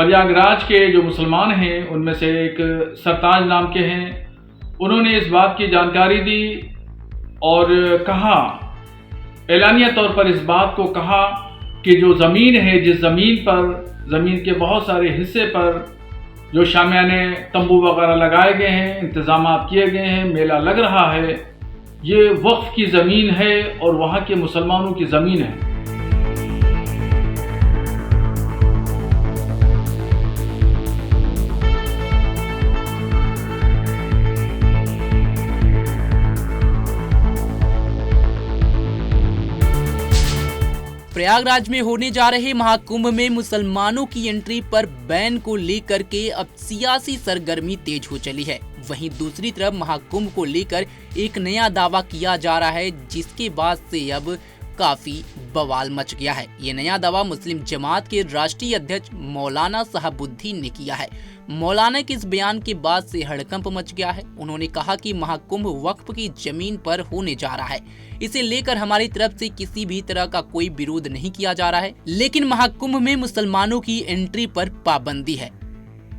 प्रयागराज के जो मुसलमान हैं उनमें से एक सरताज नाम के हैं, उन्होंने इस बात की जानकारी दी और कहा, एलानिया तौर पर इस बात को कहा कि जो ज़मीन है, जिस ज़मीन पर, ज़मीन के बहुत सारे हिस्से पर जो शामियाने तंबू वगैरह लगाए गए हैं, इंतज़ाम किए गए हैं, मेला लग रहा है, ये वक्फ की ज़मीन है और वहाँ के मुसलमानों की ज़मीन है। प्रयागराज में होने जा रहे महाकुंभ में मुसलमानों की एंट्री पर बैन को लेकर के अब सियासी सरगर्मी तेज हो चली है। वहीं दूसरी तरफ महाकुंभ को लेकर एक नया दावा किया जा रहा है, जिसके बाद से अब काफी बवाल मच गया है। ये नया दावा मुस्लिम जमात के राष्ट्रीय अध्यक्ष मौलाना शहाबुद्दीन ने किया है। मौलाना के इस बयान के बाद से हड़कंप मच गया है। उन्होंने कहा कि महाकुंभ वक्फ की जमीन पर होने जा रहा है, इसे लेकर हमारी तरफ से किसी भी तरह का कोई विरोध नहीं किया जा रहा है, लेकिन महाकुंभ में मुसलमानों की एंट्री पर पाबंदी है।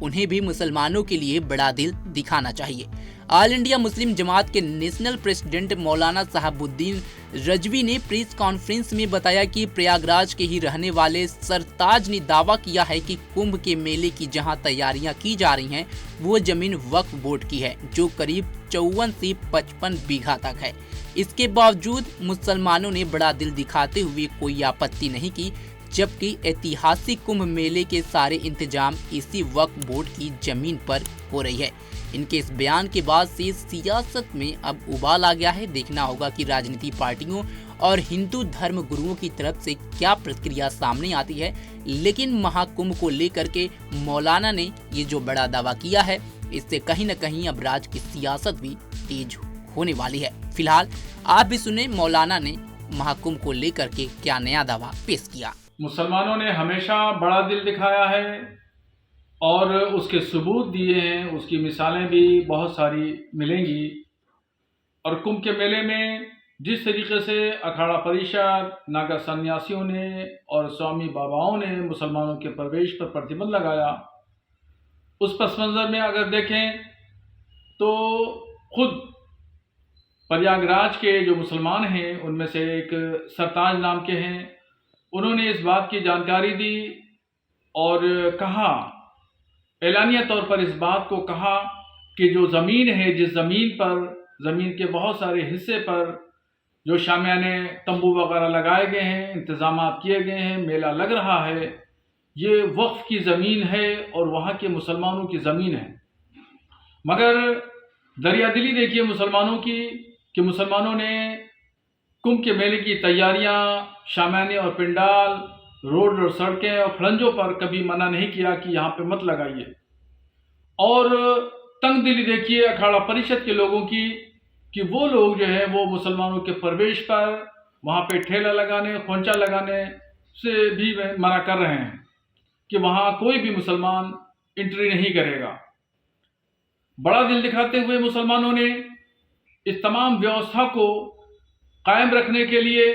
उन्हें भी मुसलमानों के लिए बड़ा दिल दिखाना चाहिए। ऑल इंडिया मुस्लिम जमात के नेशनल प्रेसिडेंट मौलाना शहाबुद्दीन रजवी ने प्रेस कॉन्फ्रेंस में बताया कि प्रयागराज के ही रहने वाले सरताज ने दावा किया है कि कुंभ के मेले की जहां तैयारियां की जा रही हैं, वो जमीन वक्फ बोर्ड की है, जो करीब 54 से 55 बीघा तक है। इसके बावजूद मुसलमानों ने बड़ा दिल दिखाते हुए कोई आपत्ति नहीं की, जबकि ऐतिहासिक कुंभ मेले के सारे इंतजाम इसी वक्फ बोर्ड की जमीन पर हो रही है। इनके इस बयान के बाद से सियासत में अब उबाल आ गया है। देखना होगा कि राजनीतिक पार्टियों और हिंदू धर्म गुरुओं की तरफ से क्या प्रतिक्रिया सामने आती है। लेकिन महाकुंभ को लेकर के मौलाना ने ये जो बड़ा दावा किया है, इससे कहीं न कहीं अब राज्य की सियासत भी तेज होने वाली है। फिलहाल आप भी सुने मौलाना ने महाकुंभ को लेकर के क्या नया दावा पेश किया। मुसलमानों ने हमेशा बड़ा दिल दिखाया है और उसके सबूत दिए हैं, उसकी मिसालें भी बहुत सारी मिलेंगी। और कुंभ के मेले में जिस तरीके से अखाड़ा परिषद, नागा सन्यासियों ने और स्वामी बाबाओं ने मुसलमानों के प्रवेश पर प्रतिबंध लगाया, उस पस मंज़र में अगर देखें तो खुद प्रयागराज के जो मुसलमान हैं उनमें से एक सरताज नाम के हैं, उन्होंने इस बात की जानकारी दी और कहा, एलानिया तौर पर इस बात को कहा कि जो ज़मीन है, जिस ज़मीन पर, ज़मीन के बहुत सारे हिस्से पर जो शामियाने तंबू वगैरह लगाए गए हैं, इंतज़ाम किए गए हैं, मेला लग रहा है, ये वक्फ की ज़मीन है और वहाँ के मुसलमानों की ज़मीन है। मगर दरियादिली देखिए मुसलमानों की कि मुसलमानों ने कुंभ के मेले की तैयारियां, शामियाने और पिंडाल, रोड और सड़कें और खड़ंजों पर कभी मना नहीं किया कि यहाँ पे मत लगाइए। और तंग दिली देखिए अखाड़ा परिषद के लोगों की कि वो लोग जो है वो मुसलमानों के प्रवेश पर वहाँ पे ठेला लगाने, खोंचा लगाने से भी मना कर रहे हैं कि वहाँ कोई भी मुसलमान एंट्री नहीं करेगा। बड़ा दिल दिखाते हुए मुसलमानों ने इस तमाम व्यवस्था को कायम रखने के लिए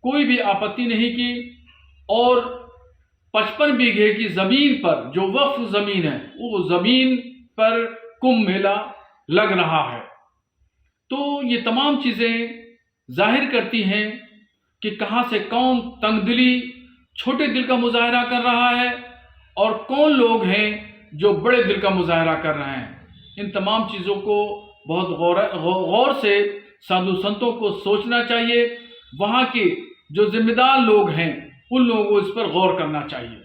कोई भी आपत्ति नहीं की और 55 बीघे की ज़मीन पर, जो वक्फ ज़मीन है, वो ज़मीन पर कुंभ मेला लग रहा है। तो ये तमाम चीज़ें जाहिर करती हैं कि कहाँ से कौन तंगदिली, छोटे दिल का मुजाहरा कर रहा है और कौन लोग हैं जो बड़े दिल का मुजाहरा कर रहे हैं। इन तमाम चीज़ों को बहुत गौर से साधु संतों को सोचना चाहिए। वहाँ के जो जिम्मेदार लोग हैं उन लोगों को इस पर गौर करना चाहिए।